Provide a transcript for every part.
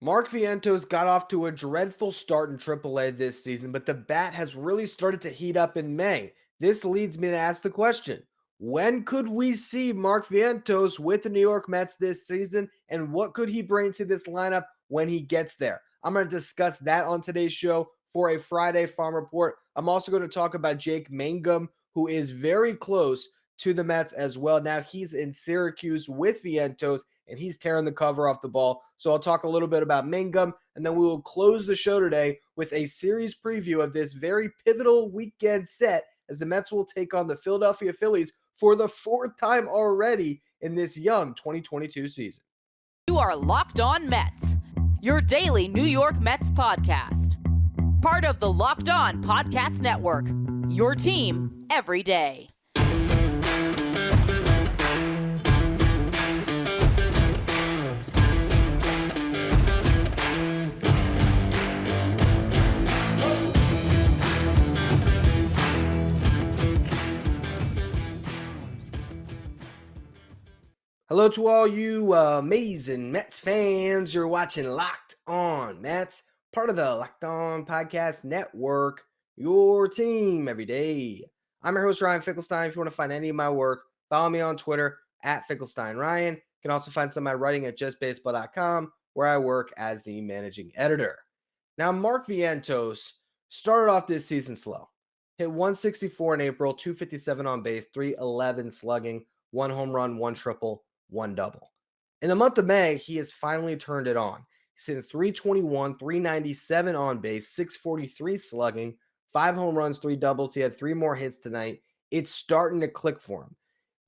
Mark Vientos got off to a dreadful start in Triple-A this season, but the bat has really started to heat up in May. This leads me to ask the question, when could we see Mark Vientos with the New York Mets this season, and what could he bring to this lineup when he gets there? I'm going to discuss that on today's show for a Friday Farm Report. I'm also going to talk about Jake Mangum, who is very close to the Mets as well. Now he's in Syracuse with Vientos, and he's tearing the cover off the ball. So I'll talk a little bit about Mangum, and then we will close the show today with a series preview of this very pivotal weekend set as the Mets will take on the Philadelphia Phillies for the fourth time already in this young 2022 season. You are Locked On Mets, your daily New York Mets podcast. Part of the Locked On Podcast Network, your team every day. Hello to all you amazing Mets fans. You're watching Locked On Mets, part of the Locked On Podcast Network, your team every day. I'm your host, Ryan Finkelstein. If you want to find any of my work, follow me on Twitter at FinkelsteinRyan. You can also find some of my writing at justbaseball.com, where I work as the managing editor. Now, Mark Vientos started off this season slow. Hit 164 in April, 257 on base, 311 slugging, 1 home run, 1 triple, 1 double. In the month of May, he has finally turned it on. He's hitting 321, 397 on base, 643 slugging, 5 home runs, 3 doubles. He had 3 more hits tonight. It's starting to click for him.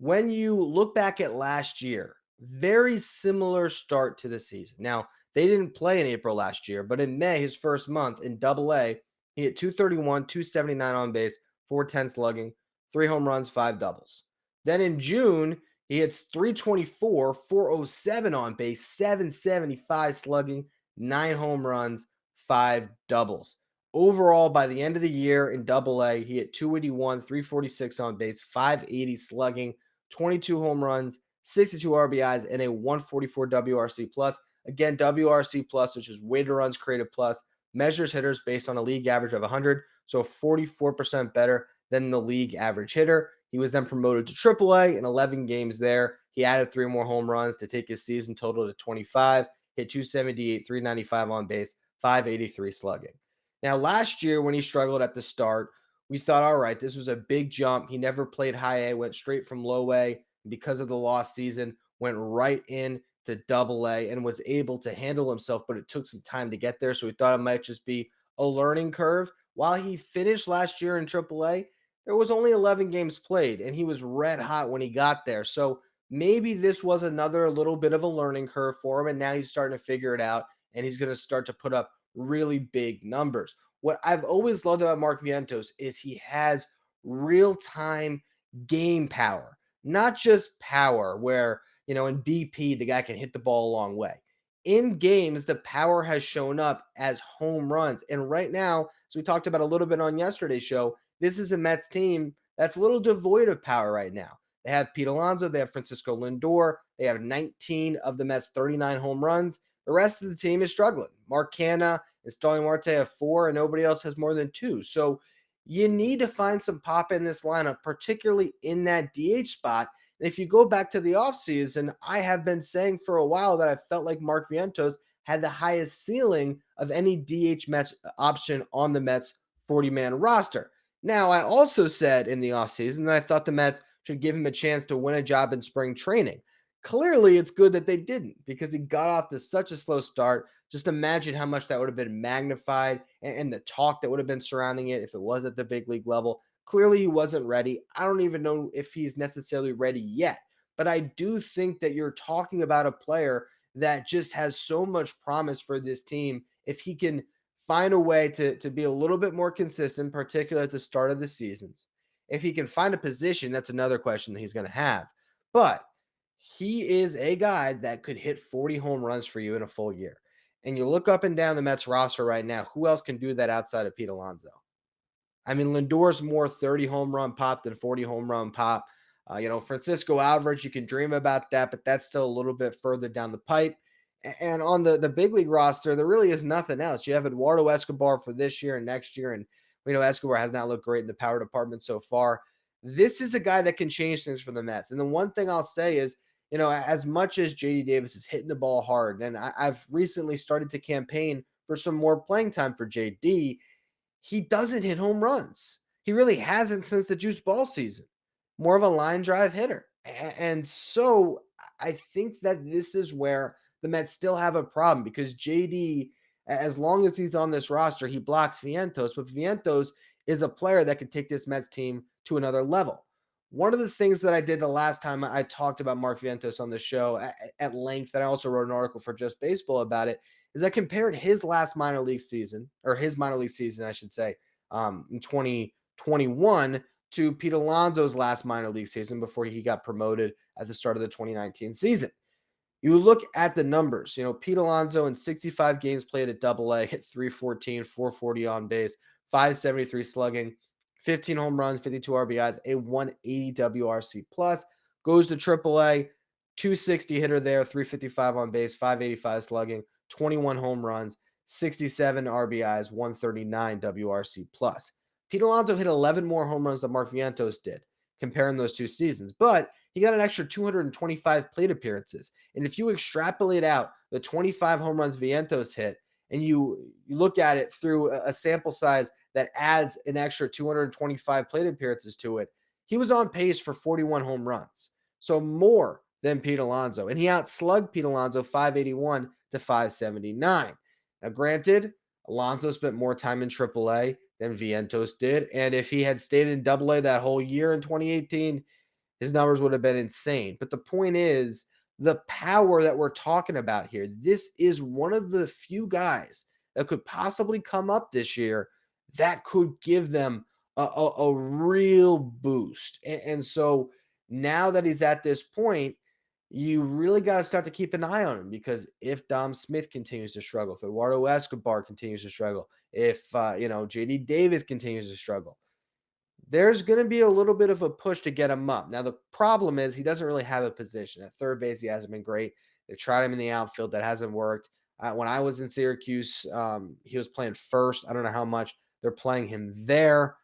When you look back at last year, very similar start to the season. Now, they didn't play in April last year, but in May, his first month in Double-A, he hit 231, 279 on base, 410 slugging, 3 home runs, 5 doubles. Then in June, he hits 324, 407 on base, 775 slugging, 9 home runs, 5 doubles. Overall, by the end of the year in Double-A, he hit 281, 346 on base, 580 slugging, 22 home runs, 62 RBIs, and a 144 WRC plus. Again, WRC plus, which is weighted runs created plus, measures hitters based on a league average of 100, so 44% better than the league average hitter. He was then promoted to Triple-A in 11 games there. He added 3 more home runs to take his season total to 25, hit 278, 395 on base, 583 slugging. Now, last year when he struggled at the start, we thought, all right, this was a big jump. He never played high A, went straight from low A. Because of the lost season, went right in to Double-A and was able to handle himself, but it took some time to get there. So we thought it might just be a learning curve. While he finished last year in Triple-A, there was only 11 games played, and he was red hot when he got there. So maybe this was another little bit of a learning curve for him, and now he's starting to figure it out, and he's going to start to put up really big numbers. What I've always loved about Mark Vientos is he has real-time game power, not just power where, in BP, the guy can hit the ball a long way. In games, the power has shown up as home runs. And right now, as we talked about a little bit on yesterday's show, this is a Mets team that's a little devoid of power right now. They have Pete Alonso, they have Francisco Lindor, they have 19 of the Mets' 39 home runs. The rest of the team is struggling. Mark Canha and Starling Marte have 4, and nobody else has more than 2. So you need to find some pop in this lineup, particularly in that DH spot. And if you go back to the offseason, I have been saying for a while that I felt like Mark Vientos had the highest ceiling of any DH Mets option on the Mets 40-man roster. Now, I also said in the offseason that I thought the Mets should give him a chance to win a job in spring training. Clearly, it's good that they didn't because he got off to such a slow start. Just imagine how much that would have been magnified and the talk that would have been surrounding it if it was at the big league level. Clearly, he wasn't ready. I don't even know if he's necessarily ready yet. But I do think that you're talking about a player that just has so much promise for this team if he can find a way to be a little bit more consistent, particularly at the start of the seasons. If he can find a position, that's another question that he's going to have. But he is a guy that could hit 40 home runs for you in a full year. And you look up and down the Mets roster right now, who else can do that outside of Pete Alonso? I mean, Lindor's more 30 home run pop than 40 home run pop. Francisco Alvarez, you can dream about that, but that's still a little bit further down the pipe. And on the big league roster, there really is nothing else. You have Eduardo Escobar for this year and next year, and we know Escobar has not looked great in the power department so far. This is a guy that can change things for the Mets. And the one thing I'll say is, as much as JD Davis is hitting the ball hard, and I've recently started to campaign for some more playing time for JD, he doesn't hit home runs. He really hasn't since the juice ball season. More of a line drive hitter. And so I think that this is where the Mets still have a problem because JD, as long as he's on this roster, he blocks Vientos, but Vientos is a player that could take this Mets team to another level. One of the things that I did the last time I talked about Mark Vientos on the show at length, and I also wrote an article for Just Baseball about it, is I compared his last minor league season, or his minor league season, I should say, in 2021 to Pete Alonso's last minor league season before he got promoted at the start of the 2019 season. You look at the numbers, Pete Alonso in 65 games played at Double-A hit 314, 440 on base, 573 slugging, 15 home runs, 52 RBIs, a 180 WRC plus, goes to Triple-A, 260 hitter there, 355 on base, 585 slugging, 21 home runs, 67 RBIs, 139 WRC plus. Pete Alonso hit 11 more home runs than Mark Vientos did, comparing those two seasons, but he got an extra 225 plate appearances. And if you extrapolate out the 25 home runs Vientos hit, and you look at it through a sample size that adds an extra 225 plate appearances to it, he was on pace for 41 home runs. So more than Pete Alonso. And he outslugged Pete Alonso 581 to 579. Now, granted, Alonso spent more time in Triple-A than Vientos did. And if he had stayed in Double-A that whole year in 2018, his numbers would have been insane. But the point is, the power that we're talking about here, this is one of the few guys that could possibly come up this year that could give them a real boost. And so now that he's at this point, you really got to start to keep an eye on him because if Dom Smith continues to struggle, if Eduardo Escobar continues to struggle, if JD Davis continues to struggle, there's going to be a little bit of a push to get him up. Now, the problem is he doesn't really have a position. At third base, he hasn't been great. They tried him in the outfield. That hasn't worked. When I was in Syracuse, he was playing first. I don't know how much they're playing him there.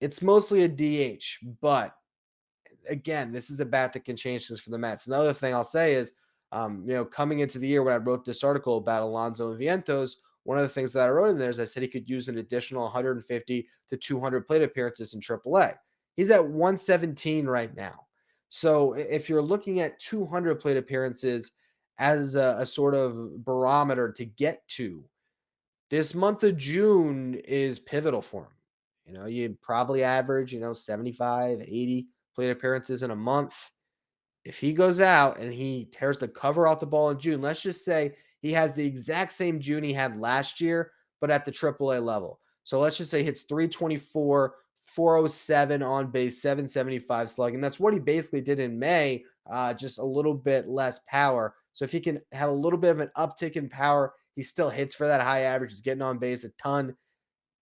It's mostly a DH, but again, this is a bat that can change things for the Mets. Another thing I'll say is, coming into the year when I wrote this article about Alonso and Vientos, one of the things that I wrote in there is I said he could use an additional 150 to 200 plate appearances in Triple-A. He's at 117 right now. So if you're looking at 200 plate appearances as a sort of barometer to get to, this month of June is pivotal for him. You probably average, 75, 80 plate appearances in a month. If he goes out and he tears the cover off the ball in June, let's just say he has the exact same June he had last year, but at the Triple-A level. So let's just say he hits 324, 407 on base, 775 slugging. That's what he basically did in May, just a little bit less power. So if he can have a little bit of an uptick in power, he still hits for that high average. He's getting on base a ton.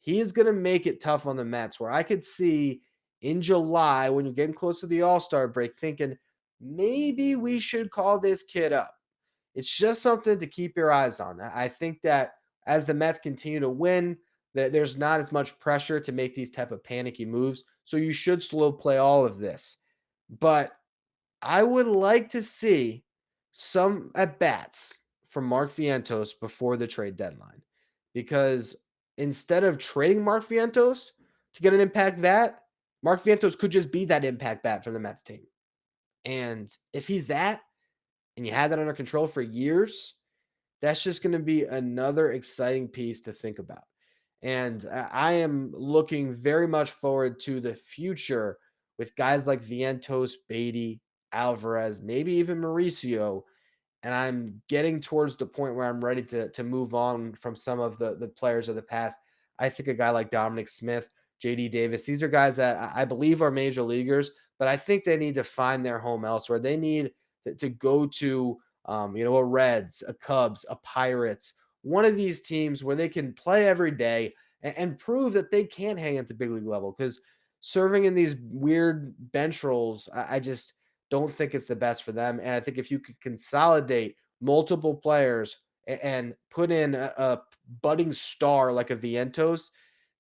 He is going to make it tough on the Mets, where I could see in July, when you're getting close to the All-Star break, thinking maybe we should call this kid up. It's just something to keep your eyes on. I think that as the Mets continue to win, that there's not as much pressure to make these type of panicky moves. So you should slow play all of this. But I would like to see some at bats from Mark Vientos before the trade deadline, because instead of trading Mark Vientos to get an impact bat, Mark Vientos could just be that impact bat for the Mets team. And if he's that, and you had that under control for years, that's just going to be another exciting piece to think about. And I am looking very much forward to the future with guys like Vientos, Beatty, Alvarez, maybe even Mauricio. And I'm getting towards the point where I'm ready to move on from some of the players of the past. I think a guy like Dominic Smith, JD Davis, these are guys that I believe are major leaguers, but I think they need to find their home elsewhere. They need to go to, a Reds, a Cubs, a Pirates, one of these teams where they can play every day and prove that they can hang at the big league level. Because serving in these weird bench roles, I just don't think it's the best for them. And I think if you could consolidate multiple players and put in a budding star like a Vientos,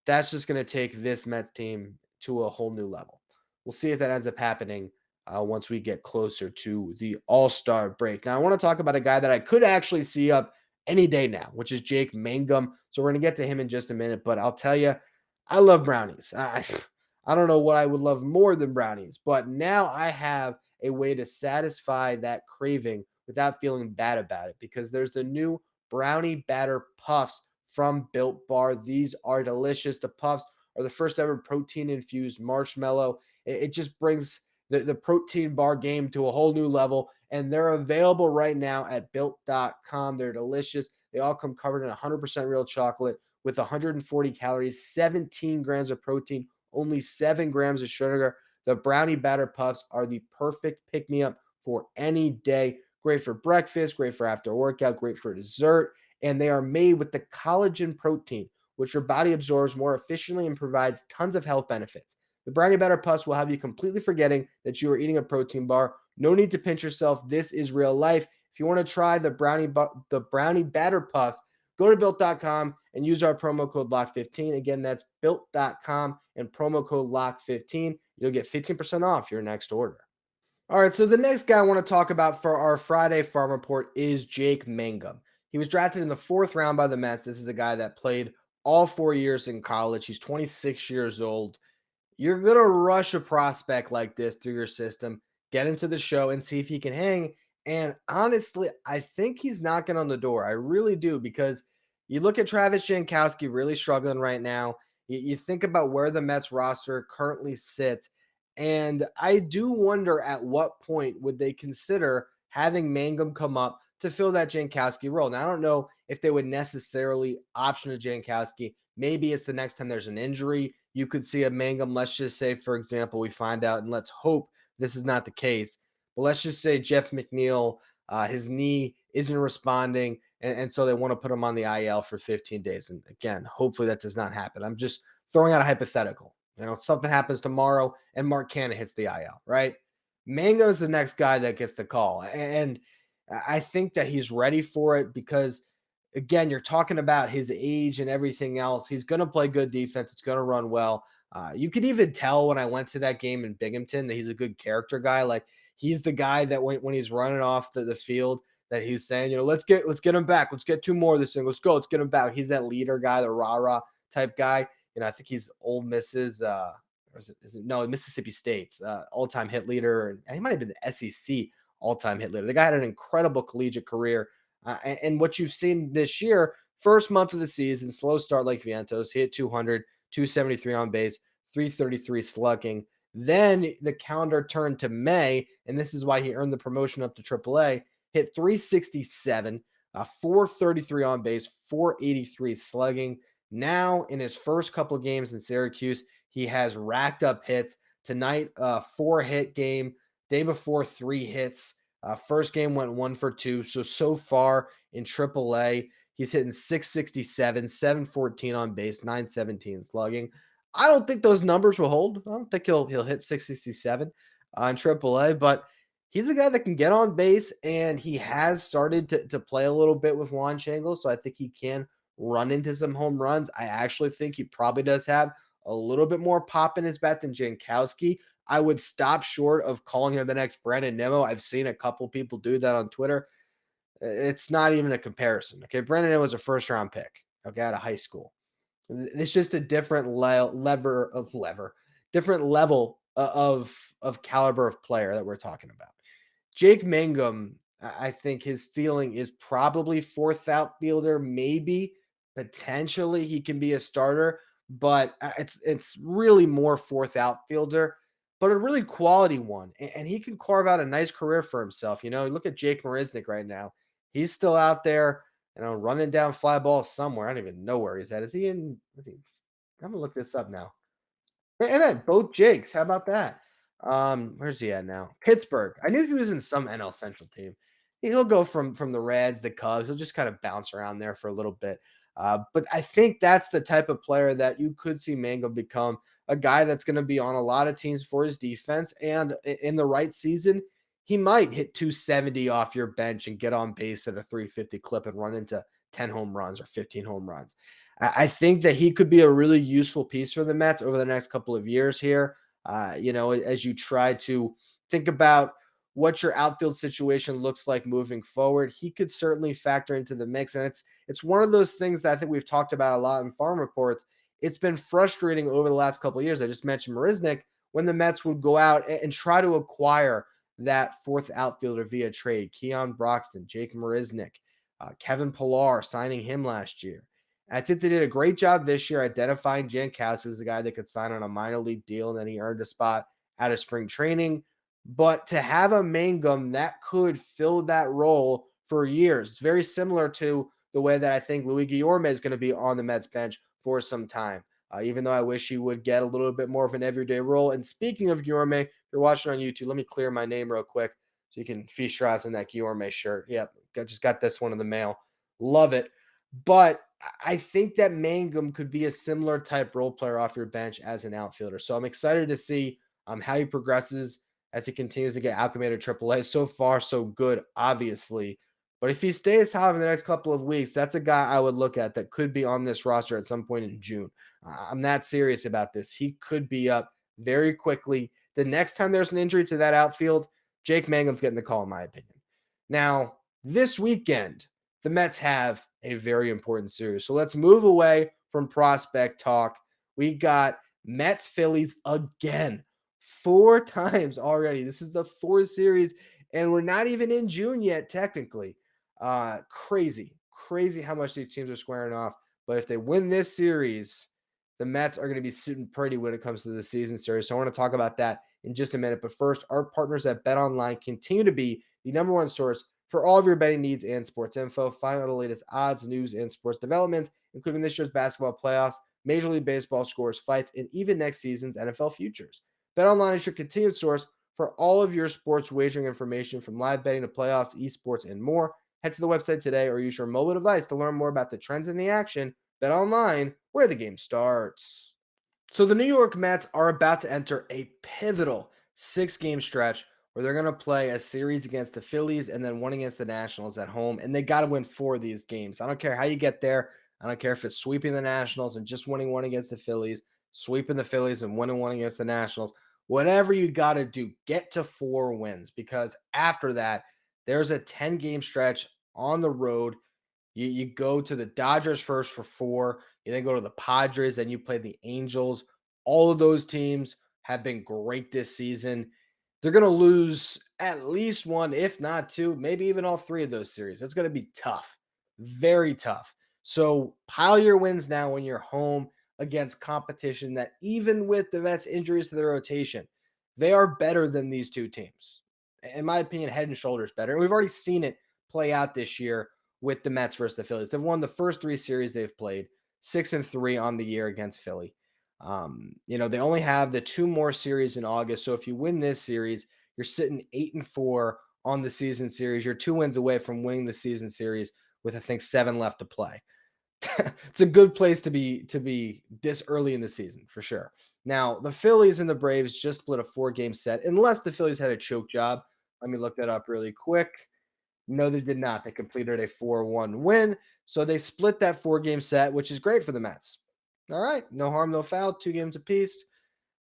that's just going to take this Mets team to a whole new level. We'll see if that ends up happening once we get closer to the All-Star break. Now, I want to talk about a guy that I could actually see up any day now, which is Jake Mangum. So we're going to get to him in just a minute, but I'll tell you, I love brownies. I don't know what I would love more than brownies, but now I have a way to satisfy that craving without feeling bad about it because there's the new brownie batter puffs from Built Bar. These are delicious. The puffs are the first ever protein infused marshmallow. It just brings the protein bar game to a whole new level. And they're available right now at built.com. They're delicious. They all come covered in 100% real chocolate with 140 calories, 17 grams of protein, only 7 grams of sugar. The brownie batter puffs are the perfect pick me up for any day. Great for breakfast, great for after workout, great for dessert. And they are made with the collagen protein, which your body absorbs more efficiently and provides tons of health benefits. The brownie batter puffs will have you completely forgetting that you are eating a protein bar. No need to pinch yourself. This is real life. If you want to try the brownie batter puffs, go to built.com and use our promo code LOCK15. Again, that's built.com and promo code LOCK15. You'll get 15% off your next order. All right, so the next guy I want to talk about for our Friday Farm Report is Jake Mangum. He was drafted in the 4th round by the Mets. This is a guy that played all 4 years in college. He's 26 years old. You're going to rush a prospect like this through your system, get into the show and see if he can hang. And honestly, I think he's knocking on the door. I really do, because you look at Travis Jankowski really struggling right now. You think about where the Mets roster currently sits. And I do wonder at what point would they consider having Mangum come up to fill that Jankowski role. Now, I don't know if they would necessarily option a Jankowski. Maybe it's the next time there's an injury. You could see a Mangum. Let's just say, for example, we find out, and let's hope this is not the case, but let's just say Jeff McNeil, his knee isn't responding, and so they want to put him on the IL for 15 days. And again, hopefully that does not happen. I'm just throwing out a hypothetical. Something happens tomorrow and Mark Canha hits the IL, right? Mango is the next guy that gets the call. And I think that he's ready for it because, again, you're talking about his age and everything else. He's going to play good defense. It's going to run well. You could even tell when I went to that game in Binghamton that he's a good character guy. Like, he's the guy that when he's running off the field that he's saying, let's get him back. Let's get 2 more of this thing. Let's go. Let's get him back. He's that leader guy, the rah-rah type guy. I think he's Ole Miss's, or is it Mississippi State's all-time hit leader. And he might have been the SEC all-time hit leader. The guy had an incredible collegiate career. And what you've seen this year, first month of the season, slow start like Vientos. He hit 200, 273 on base, 333 slugging. Then the calendar turned to May, and this is why he earned the promotion up to Triple-A. Hit 367, 433 on base, 483 slugging. Now, in his first couple of games in Syracuse, he has racked up hits. Tonight, 4-hit game. Day before, 3 hits. First game went 1 for 2. So far in Triple-A, he's hitting 667, 714 on base, 917 slugging. I don't think those numbers will hold. I don't think he'll hit 667 on Triple-A, but he's a guy that can get on base, and he has started to play a little bit with launch angles, so I think he can run into some home runs. I actually think he probably does have a little bit more pop in his bat than Jankowski. I would stop short of calling him the next Brandon Nimmo. I've seen a couple people do that on Twitter. It's not even a comparison. Okay, Brandon Nimmo was a first-round pick, okay, out of high school. It's just a different different level of caliber of player that we're talking about. Jake Mangum, I think his ceiling is probably 4th outfielder, maybe. Potentially he can be a starter, but it's really more 4th outfielder, but a really quality one. And he can carve out a nice career for himself. Look at Jake Marisnick right now. He's still out there, running down fly balls somewhere. I don't even know where he's at. Is he in? I'm going to look this up now. And then both Jakes. How about that? Where's he at now? Pittsburgh. I knew he was in some NL Central team. He'll go from the Reds, the Cubs. He'll just kind of bounce around there for a little bit. But I think that's the type of player that you could see Mangum become, a guy that's going to be on a lot of teams for his defense. And in the right season, he might hit 270 off your bench and get on base at a 350 clip and run into 10 home runs or 15 home runs. I think that he could be a really useful piece for the Mets over the next couple of years here. As you try to think about what your outfield situation looks like moving forward, he could certainly factor into the mix. And it's one of those things that I think we've talked about a lot in farm reports. It's been frustrating over the last couple of years. I just mentioned Marisnick, when the Mets would go out and try to acquire that fourth outfielder via trade. Keon Broxton, Jake Marisnick, Kevin Pillar, signing him last year. I think they did a great job this year identifying Jankowski as the guy that could sign on a minor league deal, and then he earned a spot out of spring training. But to have a Mangum that could fill that role for years, it's very similar to the way that I think Louis Guillorme is going to be on the Mets bench for some time. Even though I wish he would get a little bit more of an everyday role. And speaking of Guillorme, if you're watching on YouTube, let me clear my name real quick so you can feast your eyes on that Guillorme shirt. Yep, I just got this one in the mail. Love it. But I think that Mangum could be a similar type role player off your bench as an outfielder. So I'm excited to see how he progresses as he continues to get acclimated to Triple-A. So far, so good, obviously. But if he stays hot in the next couple of weeks, that's a guy I would look at that could be on this roster at some point in June. I'm that serious about this. He could be up very quickly. The next time there's an injury to that outfield, Jake Mangum's getting the call, in my opinion. Now, this weekend, the Mets have a very important series. So let's move away from prospect talk. We got Mets Phillies again, 4 times already. This is the 4th series, and we're not even in June yet, technically. Crazy how much these teams are squaring off. But if they win this series, the Mets are going to be sitting pretty when it comes to the season series. So I want to talk about that in just a minute. But first, our partners at BetOnline continue to be the number one source for all of your betting needs and sports info. Find out the latest odds, news, and sports developments, including this year's basketball playoffs, Major League Baseball scores, fights, and even next season's NFL futures. BetOnline is your continued source for all of your sports wagering information, from live betting to playoffs, esports, and more. Head to the website today or use your mobile device to learn more about the trends in the action. BetOnline, where the game starts. So the New York Mets are about to enter a pivotal 6-game stretch where they're going to play a series against the Phillies and then one against the Nationals at home. And they got to win 4 of these games. I don't care how you get there. I don't care if it's sweeping the Nationals and just winning one against the Phillies, sweeping the Phillies and winning one against the Nationals. Whatever you got to do, get to 4 wins, because after that, there's a 10-game stretch on the road. You go to the Dodgers first for 4. You then go to the Padres. Then you play the Angels. All of those teams have been great this season. They're going to lose at least 1, if not 2, maybe even all 3 of those series. That's going to be tough, very tough. So pile your wins now when you're home against competition that, even with the Mets' injuries to their rotation, they are better than these 2 teams. In my opinion, head and shoulders better. And we've already seen it play out this year with the Mets versus the Phillies. They've won the first 3 series they've played, 6-3 on the year against Philly. They only have the 2 more series in August. So if you win this series, you're sitting 8-4 on the season series. You're 2 wins away from winning the season series with, I think, 7 left to play. It's a good place to be this early in the season, for sure. Now, the Phillies and the Braves just split a 4-game set, unless the Phillies had a choke job. Let me look that up really quick. No, they did not. They completed a 4-1 win. So they split that 4-game set, which is great for the Mets. All right. No harm, no foul. 2 games apiece.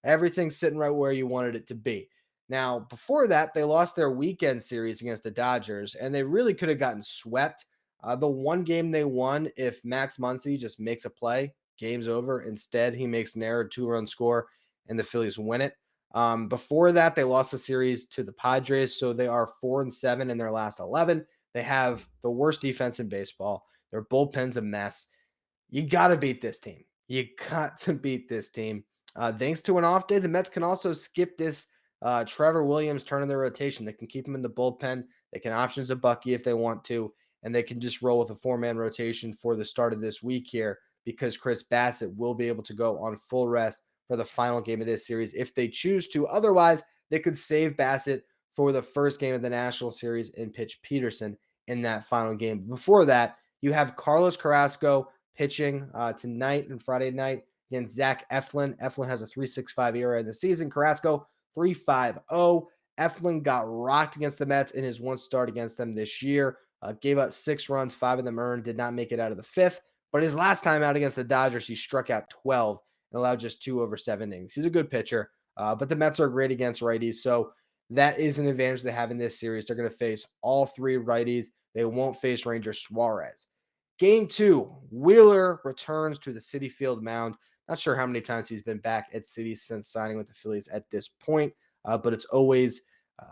Everything's sitting right where you wanted it to be. Now, before that, they lost their weekend series against the Dodgers, and they really could have gotten swept. The one game they won, if Max Muncy just makes a play, game's over. Instead, he makes an error, 2-run score, and the Phillies win it. Before that, they lost the series to the Padres, so they are 4-7 in their last 11. They have the worst defense in baseball. Their bullpen's a mess. You got to beat this team. You got to beat this team. Thanks to an off day, the Mets can also skip this Trevor Williams turn in their rotation. They can keep him in the bullpen. They can options a Bucky if they want to, and they can just roll with a 4-man rotation for the start of this week here, because Chris Bassett will be able to go on full rest for the final game of this series if they choose to. Otherwise, they could save Bassett for the first game of the National Series and pitch Peterson in that final game. Before that, you have Carlos Carrasco pitching tonight and Friday night against Zach Eflin. Eflin has a 3.65 ERA in the season. Carrasco 3.50. Eflin got rocked against the Mets in his one start against them this year. Gave up 6 runs, 5 of them earned, did not make it out of the fifth. But his last time out against the Dodgers, he struck out 12 and allowed just 2 over 7 innings. He's a good pitcher, but the Mets are great against righties. So that is an advantage they have in this series. They're going to face all 3 righties. They won't face Ranger Suarez. Game 2, Wheeler returns to the Citi Field mound. Not sure how many times he's been back at Citi since signing with the Phillies at this point, but it's always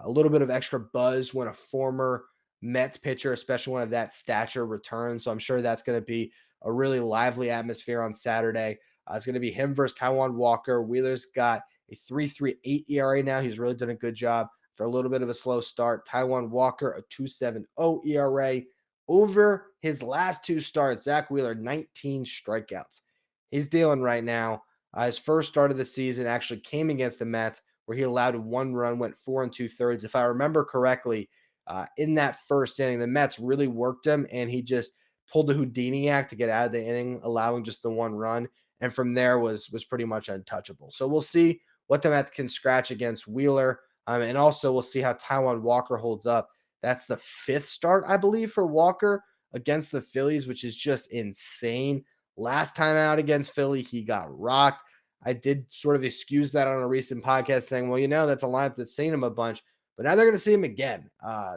a little bit of extra buzz when a former Mets pitcher, especially one of that stature, returns. So I'm sure that's going to be a really lively atmosphere on Saturday. It's going to be him versus Taijuan Walker. Wheeler's got a 3.38 ERA now. He's really done a good job for a little bit of a slow start. Taijuan Walker, a 2.70 ERA. Over his last 2 starts, Zach Wheeler, 19 strikeouts. He's dealing right now. His first start of the season actually came against the Mets, where he allowed 1 run, went 4 2/3. If I remember correctly, in that first inning, the Mets really worked him, and he just pulled the Houdini act to get out of the inning, allowing just the 1 run. And from there was pretty much untouchable. So we'll see what the Mets can scratch against Wheeler. And also we'll see how Taijuan Walker holds up. That's the 5th start, I believe, for Walker against the Phillies, which is just insane. Last time out against Philly, he got rocked. I did sort of excuse that on a recent podcast saying, well, that's a lineup that's seen him a bunch, but now they're going to see him again.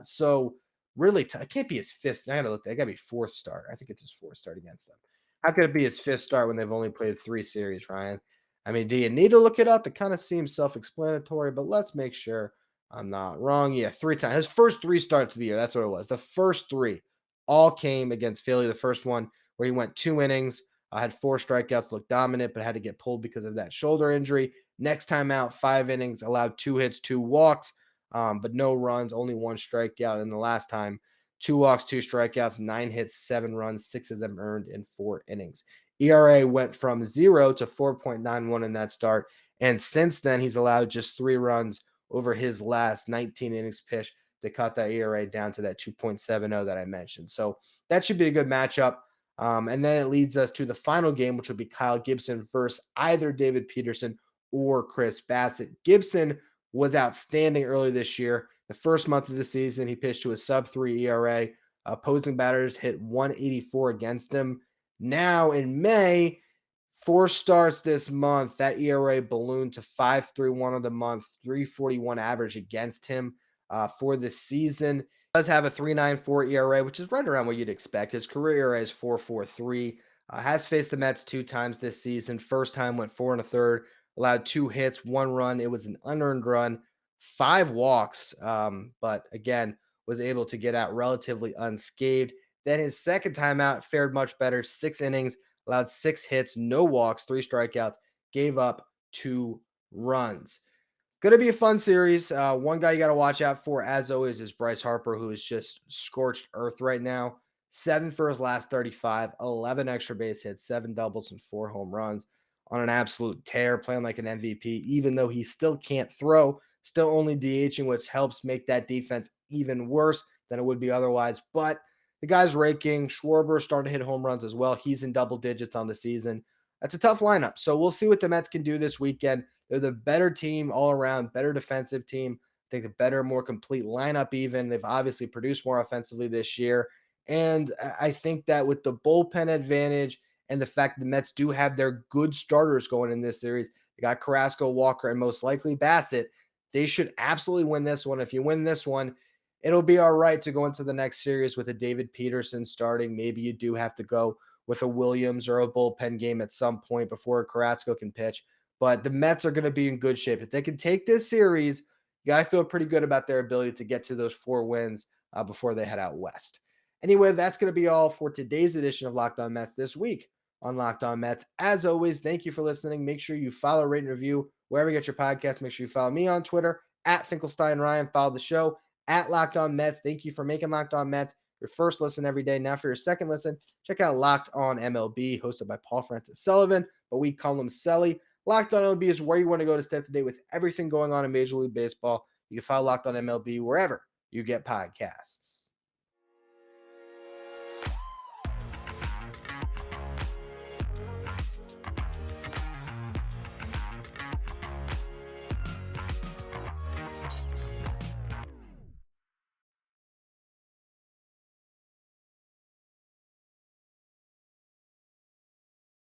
So really, it can't be his 5th. I got to look. That got to be 4th start. I think it's his 4th start against them. How could it be his 5th start when they've only played 3 series, Ryan? I mean, do you need to look it up? It kind of seems self-explanatory, but let's make sure I'm not wrong. Yeah, 3 times. His first 3 starts of the year. That's what it was. The first 3 all came against Philly. The first one where he went 2 innings, had 4 strikeouts, looked dominant, but had to get pulled because of that shoulder injury. Next time out, 5 innings, allowed 2 hits, 2 walks, but no runs, only 1 strikeout. And the last time, 2 walks, 2 strikeouts, 9 hits, 7 runs, 6 of them earned in 4 innings. ERA went from 0 to 4.91 in that start. And since then, he's allowed just 3 runs over his last 19 innings pitched to cut that ERA down to that 2.70 that I mentioned. So that should be a good matchup. And then it leads us to the final game, which will be Kyle Gibson versus either David Peterson or Chris Bassett. Gibson was outstanding early this year. The first month of the season, he pitched to a sub-3 ERA. Opposing batters hit 184 against him. Now in May, 4 starts this month, that ERA ballooned to 5.31 of the month, 3.41 average against him for the season. Does have a 3.94 ERA, which is right around what you'd expect. His career ERA is 4.43. Has faced the Mets 2 times this season. First time went 4 1/3, allowed 2 hits, 1 run. It was an unearned run, 5 walks, but again, was able to get out relatively unscathed. Then his second time out fared much better. 6 innings, allowed 6 hits, no walks, 3 strikeouts, gave up 2 runs. Going to be a fun series. One guy you got to watch out for, as always, is Bryce Harper, who is just scorched earth right now. 7 for his last 35, 11 extra base hits, 7 doubles, and 4 home runs on an absolute tear, playing like an MVP, even though he still can't throw, still only DHing, which helps make that defense even worse than it would be otherwise. But the guy's raking. Schwarber starting to hit home runs as well. He's in double digits on the season. That's a tough lineup. So we'll see what the Mets can do this weekend. They're the better team all around, better defensive team. I think the better, more complete lineup even. They've obviously produced more offensively this year. And I think that with the bullpen advantage and the fact the Mets do have their good starters going in this series, they got Carrasco, Walker, and most likely Bassett. They should absolutely win this one. If you win this one, it'll be all right to go into the next series with a David Peterson starting. Maybe you do have to go with a Williams or a bullpen game at some point before Carrasco can pitch. But the Mets are going to be in good shape. If they can take this series, you got to feel pretty good about their ability to get to those 4 wins before they head out west. Anyway, that's going to be all for today's edition of Locked On Mets this week on Locked On Mets. As always, thank you for listening. Make sure you follow, rate, and review wherever you get your podcast. Make sure you follow me on Twitter at Finkelstein Ryan. Follow the show at Locked On Mets. Thank you for making Locked On Mets your first listen every day. Now for your second listen, check out Locked On MLB, hosted by Paul Francis Sullivan, but we call him Selly. Locked On MLB is where you want to go to stay up to date with everything going on in Major League Baseball. You can follow Locked On MLB wherever you get podcasts.